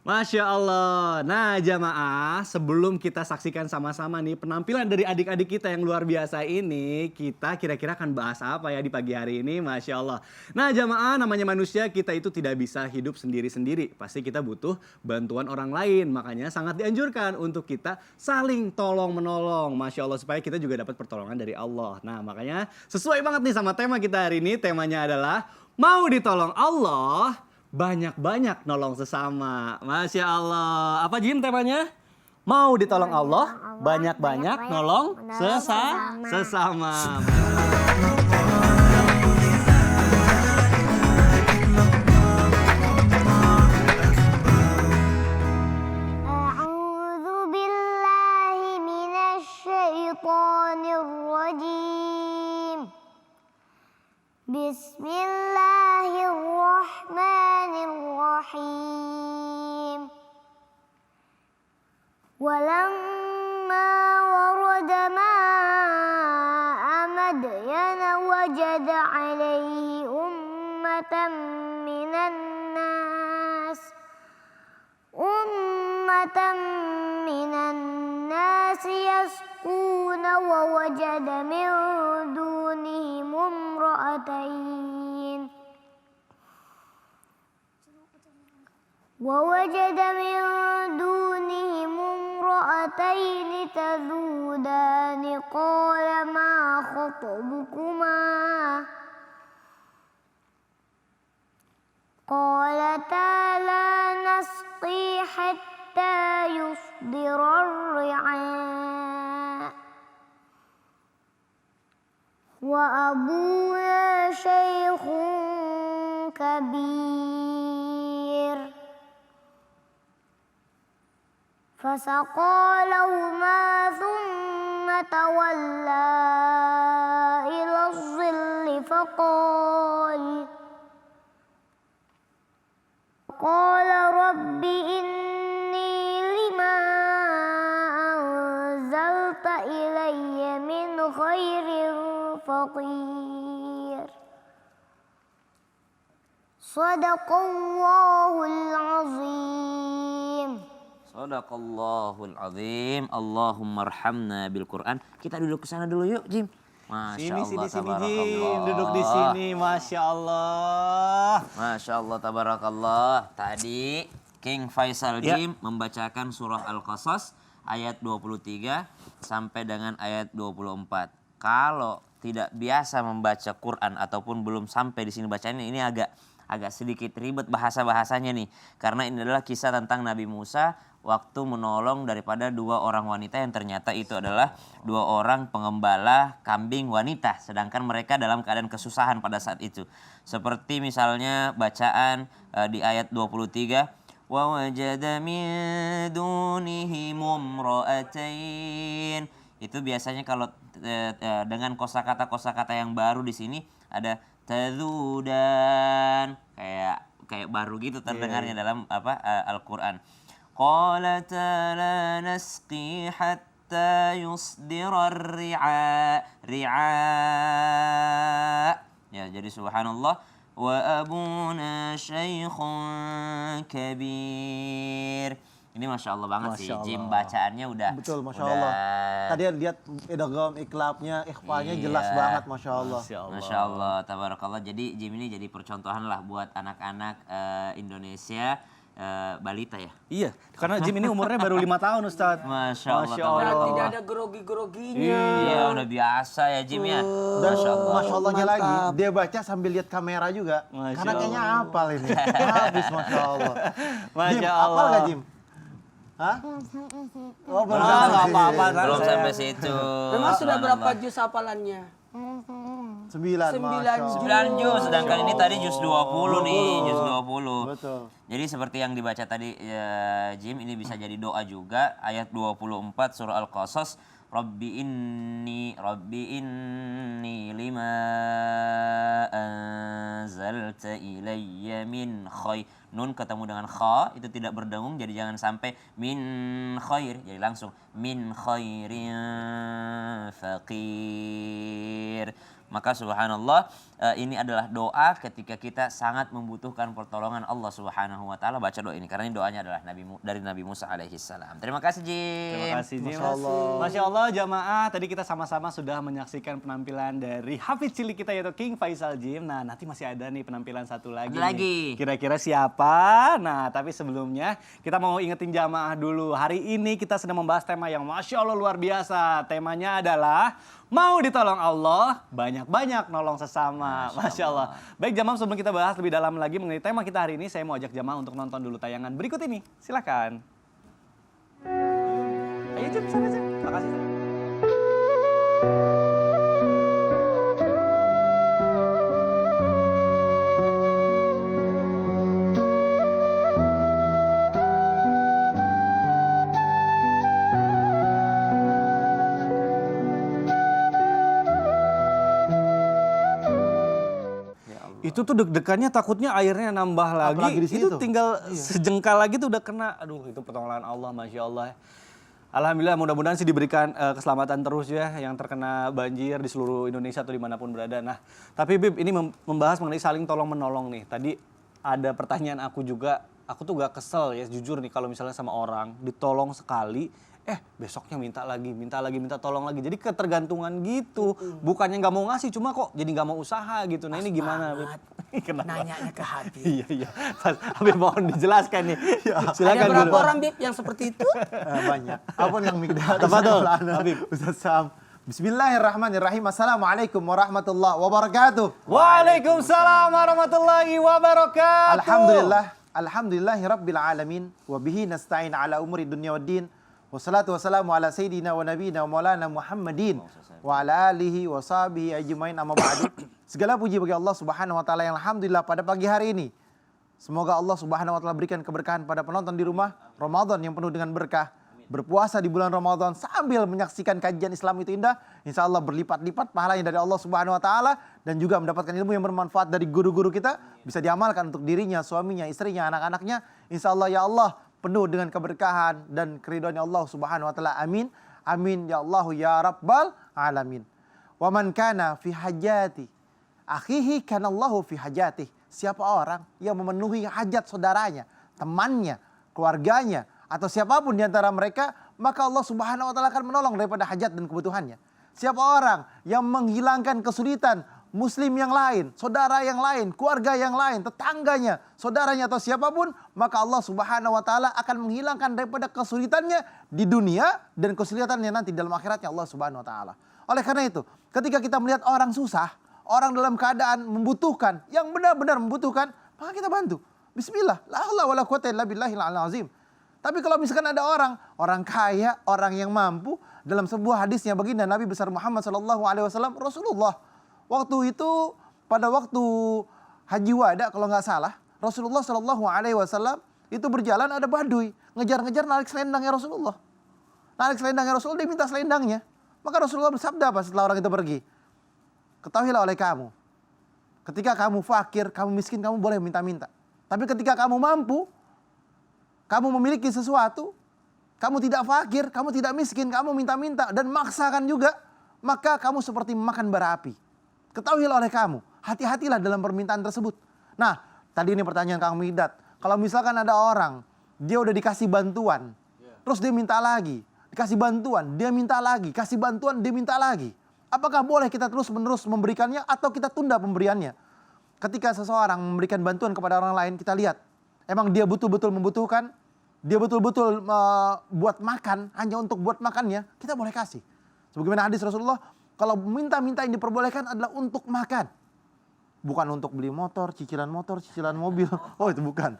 Masya Allah. Nah jamaah, sebelum kita saksikan sama-sama nih penampilan dari adik-adik kita yang luar biasa ini, kita kira-kira akan bahas apa ya di pagi hari ini, Masya Allah. Nah jamaah, namanya manusia, kita itu tidak bisa hidup sendiri-sendiri. Pasti kita butuh bantuan orang lain, makanya sangat dianjurkan untuk kita saling tolong-menolong, Masya Allah, supaya kita juga dapat pertolongan dari Allah. Nah makanya sesuai banget nih sama tema kita hari ini, temanya adalah mau ditolong Allah, banyak-banyak nolong sesama. Masya Allah. Apa Jim temanya? Mau ditolong Allah, banyak-banyak nolong sesama. أعوذ بالله من الشيطان الرجيم بسم الله الرحمن الرحيم ولما ورد ماء مدين وجد عليه أمة من الناس يسقون ووجد من دونهم امرأتين تذودان قال ما خطبكما قالتا لا نسقي حتى يصدر الرعاء وأبونا شيخ كبير فسقى لهما ثم تولى إلى الظل فقال رب إني لما أنزلت إلي من خير فقير صدق الله العظيم. Sadaqallahul azim. Allahumma arhamna bil Quran. Kita duduk ke sana dulu yuk, Jim. Masya Allah, Sini Jim, duduk di sini, Masya Allah. Masya Allah, tabarakallah. Tadi King Faisal Jim membacakan surah Al-Qasas ayat 23 sampai dengan ayat 24. Kalau tidak biasa membaca Quran ataupun belum sampai di sini bacanya, ini agak sedikit ribet bahasa-bahasanya nih. Karena ini adalah kisah tentang Nabi Musa waktu menolong daripada dua orang wanita yang ternyata itu adalah dua orang pengembala kambing wanita. Sedangkan mereka dalam keadaan kesusahan pada saat itu. Seperti misalnya bacaan di ayat 23. Wa wajada min dunihim imra'atain. Itu biasanya kalau dengan kosakata yang baru di sini ada tazudan, kayak baru gitu terdengarnya dalam Al-Qur'an. Qalata la nasqi hatta yusdira ri'a. Ya, jadi subhanallah, wa abuna syaikhun kabir. Ini Masya Allah banget sih, Jim bacaannya udah. Betul, Masya Allah. Tadi lihat idgham, iklabnya, ikhfanya jelas banget, Masya Allah. Masya Allah, tabarakallah. Jadi Jim ini jadi percontohan lah buat anak-anak Indonesia, balita ya? Iya, karena Jim ini umurnya baru 5 tahun Ustadz. Masya Allah. Tidak ada grogi-groginya. Iya, udah biasa ya Jim ya. Masya Allah. Masya Allahnya lagi, dia baca sambil lihat kamera juga. Karena kayaknya hafal ini. Habis, Masya Allah. Masya Jim, Allah. hafal gak Jim? Hah? Oh, belum Belum sampai situ. Memang sudah berapa juz hafalannya? 9, Sembilan Masya Allah. 9 juz, sedangkan ini tadi juz 20 nih, juz 20. Betul. Jadi seperti yang dibaca tadi Jim, ini bisa jadi doa juga. Ayat 24 surah Al-Qasas. Rabbi inni lima anzalta ilayya min khair. Nun ketemu dengan kha itu tidak berdengung, jadi jangan sampai min khair, jadi langsung min khairin faqir. Maka subhanallah, ini adalah doa ketika kita sangat membutuhkan pertolongan Allah Subhanahu wa taala. Baca doa ini karena ini doanya adalah dari Nabi Musa alaihi salam. Terima kasih Jim. Terima kasih Jim. Masya Allah. Masya Allah jamaah, tadi kita sama-sama sudah menyaksikan penampilan dari Hafiz cilik kita yaitu King Faisal Jim. Nah, nanti masih ada nih penampilan satu lagi. Ada lagi. Kira-kira siapa? Nah, tapi sebelumnya kita mau ingetin jamaah dulu. Hari ini kita sedang membahas tema yang Masya Allah luar biasa. Temanya adalah mau ditolong Allah, banyak-banyak nolong sesama. Masya Allah. Baik jamaah, sebelum kita bahas lebih dalam lagi mengenai tema kita hari ini, saya mau ajak jamaah untuk nonton dulu tayangan berikut ini. Silakan. Ayo Jim, sana Jim. Makasih. Itu tuh deg-degannya takutnya airnya nambah lagi. Apalagi di Itu situ. tinggal sejengkal lagi tuh udah kena. Aduh, itu pertolongan Allah, Masya Allah. Alhamdulillah, mudah-mudahan sih diberikan keselamatan terus ya yang terkena banjir di seluruh Indonesia atau dimanapun berada. Nah, tapi Bib, ini membahas mengenai saling tolong-menolong nih. Tadi ada pertanyaan aku juga, aku tuh gak kesel ya jujur nih kalau misalnya sama orang ditolong sekali, besoknya minta tolong lagi. Jadi ketergantungan gitu. Bukannya nggak mau ngasih, cuma kok jadi nggak mau usaha gitu. Nah ini gimana? Bib? Kenapa? Nanyanya ke Habib. Iya. Pas Habib mohon dijelaskan nih. Silakan Ada berapa dulu. orang Bib yang seperti itu? Banyak. Apa yang mikdal? Tafadhol, Habib. Ustaz Sam. Bismillahirrahmanirrahim. Assalamualaikum warahmatullahi wabarakatuh. Waalaikumsalam warahmatullahi wabarakatuh. Alhamdulillahi rabbil alamin. Wabihi nasta'in ala umuri dunia wa din. Wassalatu wassalamu ala sayyidina wa nabiyina wa maulana Muhammadin. Wa ala alihi wa sahbihi ajmain amma ba'du. Segala puji bagi Allah subhanahu wa ta'ala yang alhamdulillah pada pagi hari ini. Semoga Allah subhanahu wa ta'ala berikan keberkahan pada penonton di rumah. Ramadan yang penuh dengan berkah. Berpuasa di bulan Ramadan sambil menyaksikan kajian Islam itu indah, insya Allah berlipat-lipat pahalanya dari Allah Subhanahu Wa Taala dan juga mendapatkan ilmu yang bermanfaat dari guru-guru kita, bisa diamalkan untuk dirinya, suaminya, istrinya, anak-anaknya. Insya Allah ya Allah penuh dengan keberkahan dan keridhaan Allah Subhanahu Wa Taala. Amin, amin ya Allah ya Rabbal Alamin. Wa man kana fi hajati akhihi kana Allahu fi hajatih. Siapa orang yang memenuhi hajat saudaranya, temannya, keluarganya, atau siapapun di antara mereka, maka Allah Subhanahu wa taala akan menolong daripada hajat dan kebutuhannya. Siapa orang yang menghilangkan kesulitan muslim yang lain, saudara yang lain, keluarga yang lain, tetangganya, saudaranya atau siapapun, maka Allah Subhanahu wa taala akan menghilangkan daripada kesulitannya di dunia dan kesulitannya nanti dalam akhiratnya Allah Subhanahu wa taala. Oleh karena itu, ketika kita melihat orang susah, orang dalam keadaan membutuhkan, yang benar-benar membutuhkan, maka kita bantu. Bismillah, la haula wala quwata illa billahil azim. Tapi kalau misalkan ada orang kaya, orang yang mampu, dalam sebuah hadisnya baginda Nabi besar Muhammad SAW, Rasulullah waktu itu pada waktu Haji Wada kalau nggak salah, Rasulullah SAW itu berjalan ada Baduy ngejar-ngejar narik selendangnya Rasulullah. Narik selendangnya Rasulullah, dia minta selendangnya. Maka Rasulullah bersabda apa setelah orang itu pergi? Ketahuilah oleh kamu, ketika kamu fakir, kamu miskin, kamu boleh minta-minta. Tapi ketika kamu mampu, kamu memiliki sesuatu, kamu tidak fakir, kamu tidak miskin, kamu minta-minta dan maksakan juga, maka kamu seperti memakan bara api. Ketahuilah oleh kamu, hati-hatilah dalam permintaan tersebut. Nah, tadi ini pertanyaan Kang Midat. Kalau misalkan ada orang, dia udah dikasih bantuan, terus dia minta lagi, dikasih bantuan, dia minta lagi, kasih bantuan, dia minta lagi. Apakah boleh kita terus-menerus memberikannya atau kita tunda pemberiannya? Ketika seseorang memberikan bantuan kepada orang lain, kita lihat, emang dia betul-betul membutuhkan, dia betul-betul buat makan, hanya untuk buat makannya, kita boleh kasih. Sebagaimana hadis Rasulullah, kalau minta-minta yang diperbolehkan adalah untuk makan. Bukan untuk beli motor, cicilan mobil. Oh itu bukan.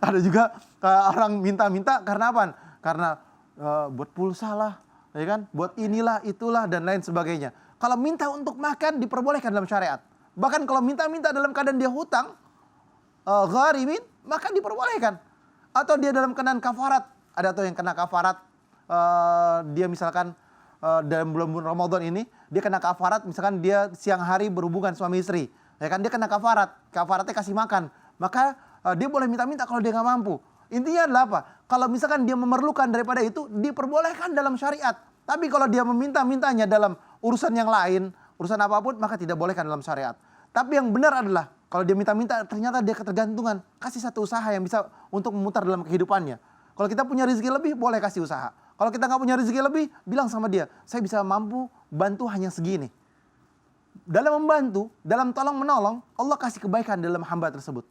Ada juga orang minta-minta karena apa? Karena buat pulsa lah, ya kan? Buat inilah, itulah, dan lain sebagainya. Kalau minta untuk makan diperbolehkan dalam syariat. Bahkan kalau minta-minta dalam keadaan dia hutang, gharimin, maka diperbolehkan. Atau dia dalam keadaan kafarat. Ada tuh yang kena kafarat, dia misalkan dalam bulan Ramadan ini, dia kena kafarat, misalkan dia siang hari berhubungan suami istri. Ya kan, dia kena kafarat, kafaratnya kasih makan. Maka dia boleh minta-minta kalau dia nggak mampu. Intinya adalah apa? Kalau misalkan dia memerlukan daripada itu, diperbolehkan dalam syariat. Tapi kalau dia meminta-mintanya dalam urusan yang lain, urusan apapun, maka tidak bolehkan dalam syariat. Tapi yang benar adalah kalau dia minta-minta, ternyata dia ketergantungan, kasih satu usaha yang bisa untuk memutar dalam kehidupannya. Kalau kita punya rezeki lebih, boleh kasih usaha. Kalau kita nggak punya rezeki lebih, bilang sama dia, saya bisa mampu bantu hanya segini. Dalam membantu, dalam tolong menolong, Allah kasih kebaikan dalam hamba tersebut.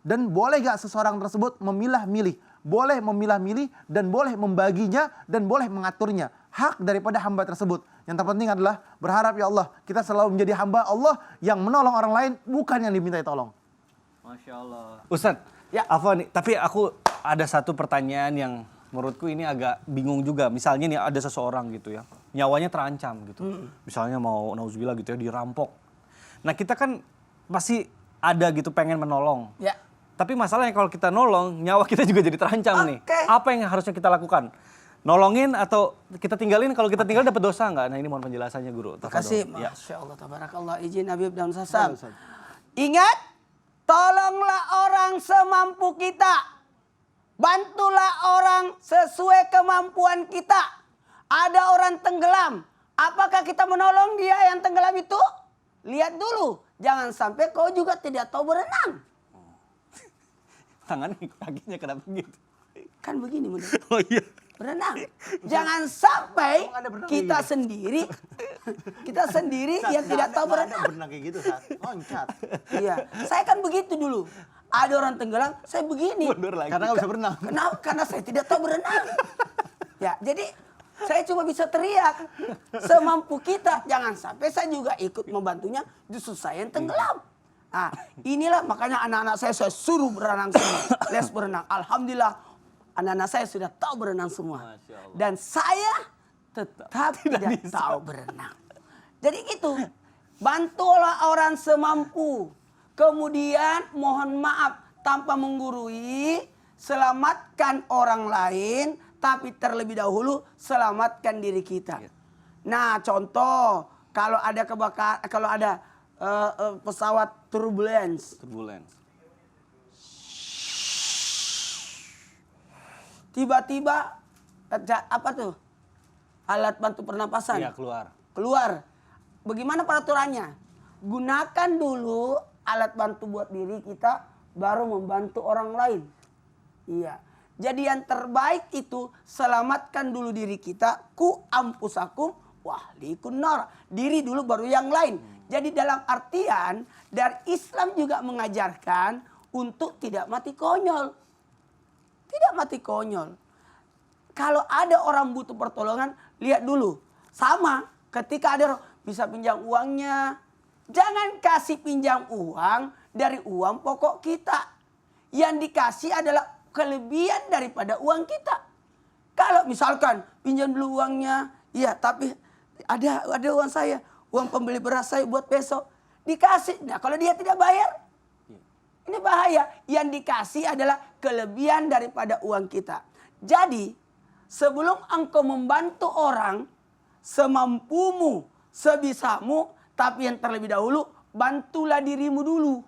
Dan boleh gak seseorang tersebut memilah-milih? Boleh memilah-milih dan boleh membaginya dan boleh mengaturnya. Hak daripada hamba tersebut. Yang terpenting adalah berharap ya Allah, kita selalu menjadi hamba Allah yang menolong orang lain, bukan yang dimintai tolong. Masya Allah. Ustadz, Ya. Afwan nih, tapi aku ada satu pertanyaan yang menurutku ini agak bingung juga. Misalnya nih ada seseorang gitu ya, nyawanya terancam gitu. Misalnya mau nauzubillah gitu ya, dirampok. Nah kita kan pasti ada gitu pengen menolong. Ya. Tapi masalahnya kalau kita nolong, nyawa kita juga jadi terancam nih. Oke. Apa yang harusnya kita lakukan? Nolongin atau kita tinggalin? Kalau kita tinggal dapat dosa nggak? Nah ini mohon penjelasannya guru. Terima kasih. Tafadhol. Ya. Masya Allah, tabarakallah. Izin Habib dan Sasam. Ingat, tolonglah orang semampu kita. Bantulah orang sesuai kemampuan kita. Ada orang tenggelam. Apakah kita menolong dia yang tenggelam itu? Lihat dulu. Jangan sampai kau juga tidak tahu berenang. Tangannya kakinya kenapa gitu? Kan begini menurut. Oh iya. Berenang. Jangan sampai Emang ada berenang kita kayak sendiri yang tidak tahu berenang. Berenang kayak gitu, Sat. Loncat. Iya, saya kan begitu dulu. Ada orang tenggelam, saya begini. Mundur lagi. Karena nggak bisa berenang. Kenapa? Karena saya tidak tahu berenang. Ya, jadi saya cuma bisa teriak semampu kita. Jangan sampai saya juga ikut membantunya, justru saya yang tenggelam. Nah, inilah makanya anak-anak saya suruh berenang semua. Les berenang. Alhamdulillah, anak-anak saya sudah tahu berenang semua. Dan saya tetap tidak tahu berenang. Jadi gitu, bantulah orang semampu. Kemudian mohon maaf tanpa menggurui, selamatkan orang lain, tapi terlebih dahulu selamatkan diri kita. Nah, contoh kalau ada kebakaran, kalau ada pesawat turbulence, tiba-tiba apa tuh? Alat bantu pernapasan. Iya Keluar. Bagaimana peraturannya? Gunakan dulu alat bantu buat diri kita, baru membantu orang lain. Iya. Jadi yang terbaik itu selamatkan dulu diri kita. Ku ampusakum wahlikun nar. Diri dulu baru yang lain. Jadi dalam artian dari Islam juga mengajarkan untuk tidak mati konyol. Tidak mati konyol. Kalau ada orang butuh pertolongan, lihat dulu. Sama ketika ada bisa pinjam uangnya. Jangan kasih pinjam uang dari uang pokok kita. Yang dikasih adalah kelebihan daripada uang kita. Kalau misalkan pinjam dulu uangnya, iya tapi ada uang saya, uang pembeli beras saya buat besok. Dikasih. Nah kalau dia tidak bayar, ini bahaya. Yang dikasih adalah kelebihan daripada uang kita. Jadi sebelum engkau membantu orang, semampumu, sebisamu, tapi yang terlebih dahulu, bantulah dirimu dulu.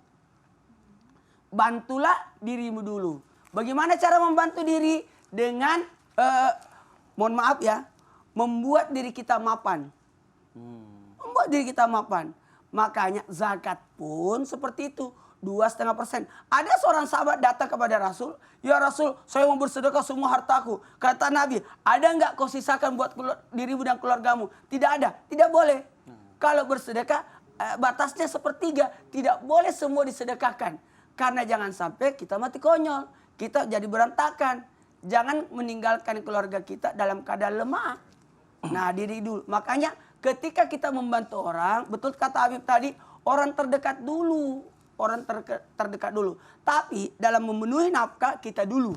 Bantulah dirimu dulu. Bagaimana cara membantu diri? Dengan, mohon maaf ya, membuat diri kita mapan. Membuat diri kita mapan. Makanya zakat pun seperti itu. 2,5%. Ada seorang sahabat datang kepada Rasul. Ya Rasul, saya mau bersedekah semua hartaku. Kata Nabi, ada nggak kau sisakan buat dirimu dan keluargamu? Tidak ada. Tidak boleh. Kalau bersedekah, batasnya sepertiga. Tidak boleh semua disedekahkan. Karena jangan sampai kita mati konyol. Kita jadi berantakan. Jangan meninggalkan keluarga kita dalam keadaan lemah. Nah diri dulu. Makanya ketika kita membantu orang, betul kata Habib tadi, orang terdekat dulu. Orang terdekat dulu. Tapi dalam memenuhi nafkah kita dulu.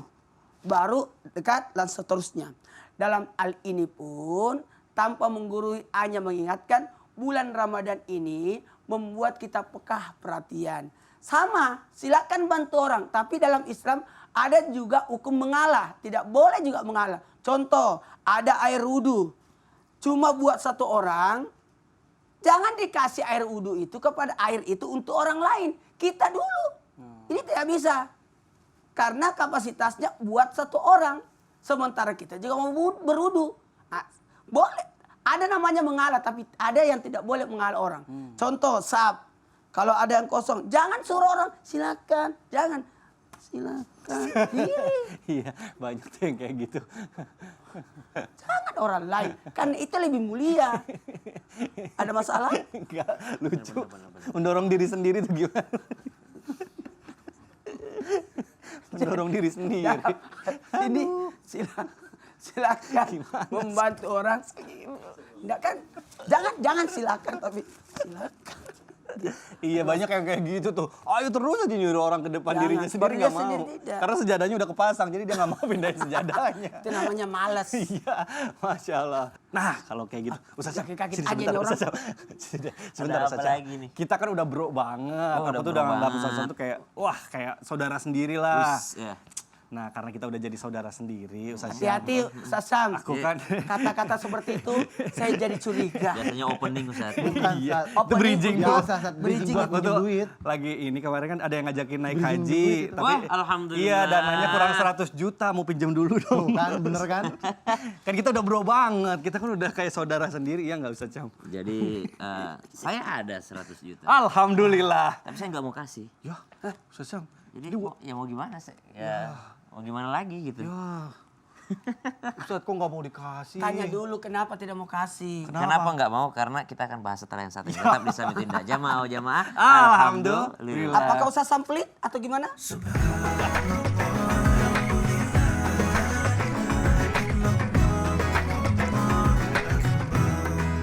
Baru dekat dan seterusnya. Dalam hal ini pun tanpa menggurui hanya mengingatkan bulan Ramadan ini membuat kita peka perhatian. Sama, silakan bantu orang. Tapi dalam Islam ada juga hukum mengalah. Tidak boleh juga mengalah. Contoh, ada air wudhu. Cuma buat satu orang. Jangan dikasih air wudhu itu kepada air itu untuk orang lain. Kita dulu. Ini tidak bisa. Karena kapasitasnya buat satu orang. Sementara kita juga mau berwudhu. Nah, boleh. ada namanya mengalah, tapi ada yang tidak boleh mengalah orang. Contoh, sab. Kalau ada yang kosong, jangan suruh orang, silakan. Jangan, silakan. Iya, banyak tuh yang kayak gitu. Jangan orang lain, kan itu lebih mulia. Ada masalah? Enggak, lucu. Mendorong diri sendiri tuh gimana? Mendorong diri sendiri. Ini silakan membantu orang. Enggak kan? Jangan silakan, tapi silakan. Iya, banyak yang kayak gitu tuh. Ayo terus aja nyuruh orang ke depan Jangan, dirinya sendiri baru dia nggak mau. sendiri tidak. Karena sejadahnya udah kepasang, jadi dia nggak mau pindahin sejadahnya. Itu namanya malas. Iya, Masya Allah. Nah, kalau kayak gitu, Ustaz Syam, Sakit-sakit sini aja sebentar, nih orang. Ustaz Syam. Sebentar, Ada Ustaz apa Syam. lagi nih? Kita kan udah bro banget. Oh, udah Aku tuh bro udah nganggap banget. Ustaz Syam tuh kayak, wah kayak saudara sendiri lah. Wis, ya. Nah, karena kita udah jadi saudara sendiri, Ustaz Syam. Hati-hati, Ustaz Syam. Aku kan Kata-kata seperti itu saya jadi curiga. Biasanya opening Ustaz. Bukan, iya, Ustaz. itu Opening bridging tuh. biasa, Ustaz. Bridging buat Aku pinjam tuh duit. lagi ini kemarin kan ada yang ngajakin naik Pinjam haji, duit. tapi Wah, alhamdulillah. iya dananya kurang 100 juta, mau pinjam dulu dong. Tuh kan, bener kan? Kan kita udah bro banget, kita kan udah kayak saudara sendiri, ya nggak usah Syam. Jadi saya ada 100 juta. Alhamdulillah. Tapi saya nggak mau kasih. Ya, Ustaz Syam. Jadi ya mau gimana sih? Ya mau gimana lagi gitu. Ya. Ustaz kok nggak mau dikasih? Tanya dulu kenapa tidak mau kasih. Kenapa nggak mau? Karena kita akan bahas setelah yang satu ini. Tetap di Summit Indah. Jamaah. Alhamdulillah. Apakah Ustaz Sam pelit atau gimana?